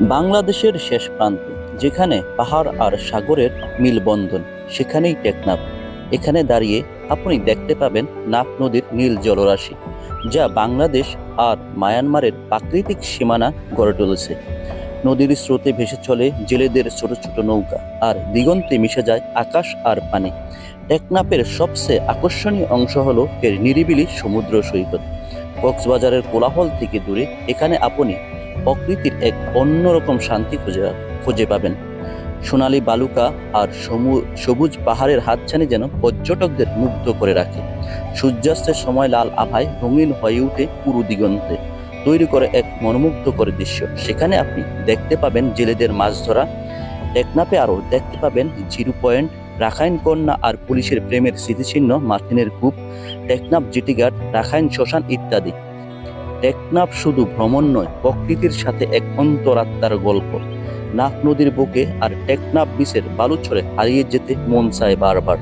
বাংলাদেশের শেষ প্রান্তে যেখানে পাহাড় আর সাগরের মিলবন্ধন, সেখানেই টেকনাফ। এখানে দাঁড়িয়ে আপনি দেখতে পাবেন নাফ নদীর নীল জলরাশি, যা বাংলাদেশ আর মায়ানমারের প্রাকৃতিক সীমানা গড়ে তুলেছে। নদীর স্রোতে ভেসে চলে জেলেদের ছোট ছোট নৌকা, আর দিগন্তে মিশে যায় আকাশ আর পানি। টেকনাফের সবচেয়ে আকর্ষণীয় অংশ হলো এর নিরিবিলি সমুদ্র সৈকত। কক্সবাজারের কোলাহল থেকে দূরে এখানে আপনি প্রকৃতির এক অন্যরকম শান্তি খুঁজে পাবেন। সোনালী বালুকা আর সবুজ পাহাড়ের হাতছানি যেন পর্যটকদের মুগ্ধ করে রাখে। সূর্যাস্তের সময় লাল আভায় রঙিন হয়ে উঠে পুরো দিগন্তে, তৈরি করে এক মনোমুগ্ধকর দৃশ্য। সেখানে আপনি দেখতে পাবেন জেলেদের মাছ ধরা। টেকনাফে আরও দেখতে পাবেন জিরো পয়েন্ট, রাখাইন কন্যা আর পুলিশের প্রেমের স্মৃতিচিহ্ন মার্টিনের কূপ, টেকনাফ জেটিঘাট, রাখাইন শ্মশান ইত্যাদি। টেকনাফ শুধু ভ্রমণ নয়, প্রকৃতির সাথে এক অন্তরাত্মার গল্প। নাফ নদীর বুকে আর টেকনাফ বিচের বালুচরে হারিয়ে যেতে মন চায় বারবার।